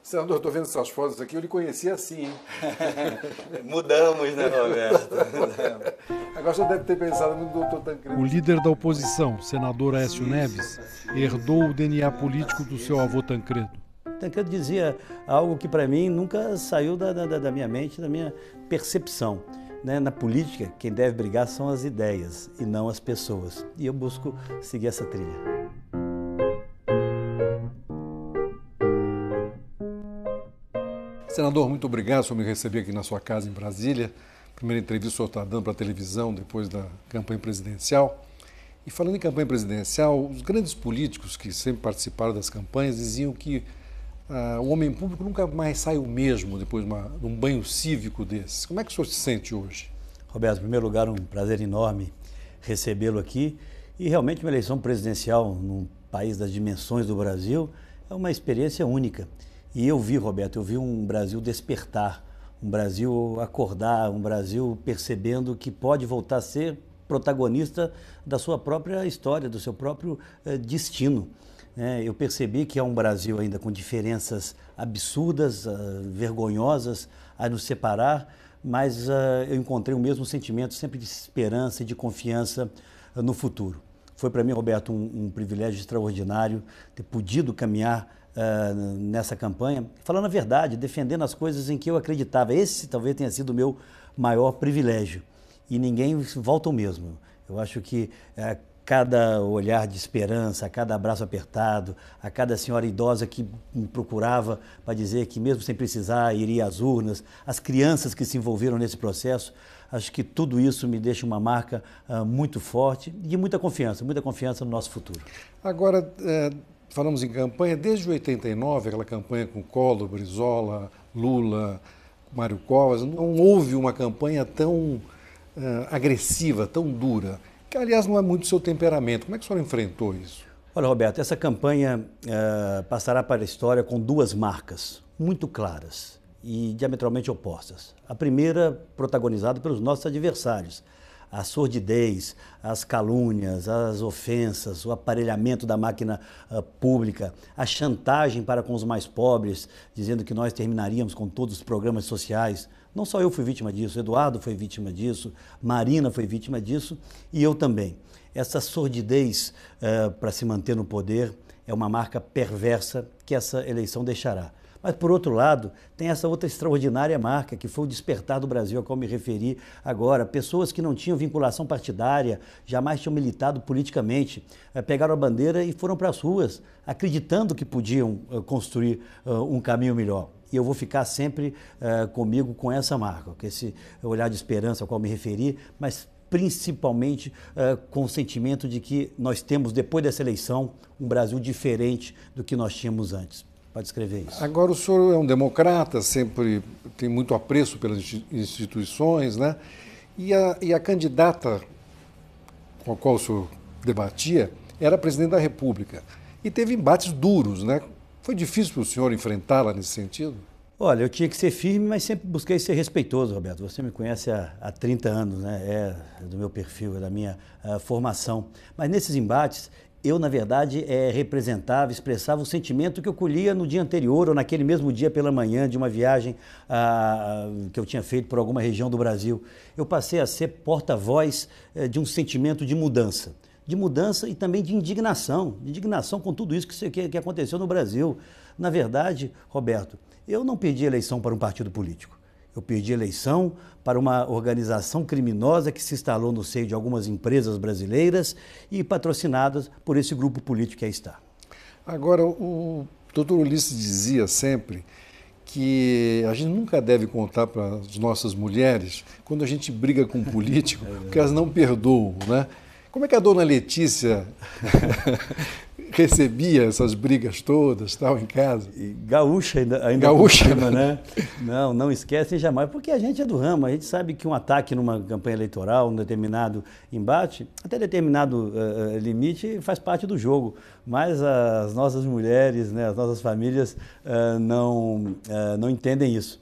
Senador, estou vendo essas fotos aqui, eu lhe conhecia assim, hein? Mudamos, né, Roberto? Agora já deve ter pensado no doutor Tancredo. O líder da oposição, senador Aécio Neves, herdou o DNA político do seu avô Tancredo. Tancredo dizia algo que para mim nunca saiu da minha mente, da minha percepção. Né? Na política, quem deve brigar são as ideias e não as pessoas. E eu busco seguir essa trilha. Senador, muito obrigado por me receber aqui na sua casa em Brasília. Primeira entrevista que o senhor está dando para a televisão depois da campanha presidencial. E falando em campanha presidencial, os grandes políticos que sempre participaram das campanhas diziam que o homem público nunca mais sai o mesmo depois de um banho cívico desses. Como é que o senhor se sente hoje? Roberto, em primeiro lugar, um prazer enorme recebê-lo aqui. E realmente uma eleição presidencial num país das dimensões do Brasil é uma experiência única. E eu vi, Roberto, um Brasil despertar, um Brasil acordar, um Brasil percebendo que pode voltar a ser protagonista da sua própria história, do seu próprio destino. Eu percebi que é um Brasil ainda com diferenças absurdas, vergonhosas a nos separar, mas eu encontrei o mesmo sentimento sempre de esperança e de confiança no futuro. Foi para mim, Roberto, um privilégio extraordinário ter podido caminhar nessa campanha, falando a verdade, defendendo as coisas em que eu acreditava. Esse talvez tenha sido o meu maior privilégio. E ninguém volta o mesmo. Eu acho que cada olhar de esperança, a cada abraço apertado, a cada senhora idosa que me procurava para dizer que mesmo sem precisar iria às urnas, as crianças que se envolveram nesse processo, acho que tudo isso me deixa uma marca muito forte e de muita confiança no nosso futuro. Agora, falamos em campanha, desde 89, aquela campanha com Collor, Brizola, Lula, Mário Covas, não houve uma campanha tão agressiva, tão dura, que aliás não é muito o seu temperamento. Como é que o senhor enfrentou isso? Olha, Roberto, essa campanha passará para a história com duas marcas muito claras e diametralmente opostas. A primeira, protagonizada pelos nossos adversários. A sordidez, as calúnias, as ofensas, o aparelhamento da máquina pública, a chantagem para com os mais pobres, dizendo que nós terminaríamos com todos os programas sociais. Não só eu fui vítima disso, Eduardo foi vítima disso, Marina foi vítima disso e eu também. Essa sordidez para se manter no poder é uma marca perversa que essa eleição deixará. Mas, por outro lado, tem essa outra extraordinária marca, que foi o despertar do Brasil, a qual me referi agora. Pessoas que não tinham vinculação partidária, jamais tinham militado politicamente, pegaram a bandeira e foram para as ruas, acreditando que podiam construir um caminho melhor. E eu vou ficar sempre comigo com essa marca, com esse olhar de esperança ao qual me referi, mas principalmente com o sentimento de que nós temos, depois dessa eleição, um Brasil diferente do que nós tínhamos antes. Pode escrever isso. Agora, o senhor é um democrata, sempre tem muito apreço pelas instituições, né? E a candidata com a qual o senhor debatia era presidente da República. E teve embates duros, né? Foi difícil para o senhor enfrentá-la nesse sentido? Olha, eu tinha que ser firme, mas sempre busquei ser respeitoso, Roberto. Você me conhece há 30 anos, né? É do meu perfil, é da minha formação. Mas nesses embates, eu, na verdade, representava, expressava o sentimento que eu colhia no dia anterior ou naquele mesmo dia pela manhã de uma viagem que eu tinha feito por alguma região do Brasil. Eu passei a ser porta-voz de um sentimento de mudança e também de indignação com tudo isso que aconteceu no Brasil. Na verdade, Roberto, eu não perdi a eleição para um partido político. Eu perdi a eleição para uma organização criminosa que se instalou no seio de algumas empresas brasileiras e patrocinadas por esse grupo político que aí está. Agora, o doutor Ulisses dizia sempre que a gente nunca deve contar para as nossas mulheres quando a gente briga com um político, porque elas não perdoam, né? Como é que a dona Letícia recebia essas brigas todas, tal, em casa? E gaúcha ainda gaúcha, cima, né? Não esquecem jamais, porque a gente é do ramo, a gente sabe que um ataque numa campanha eleitoral, um determinado embate, até determinado limite faz parte do jogo, mas as nossas mulheres, né, as nossas famílias não entendem isso.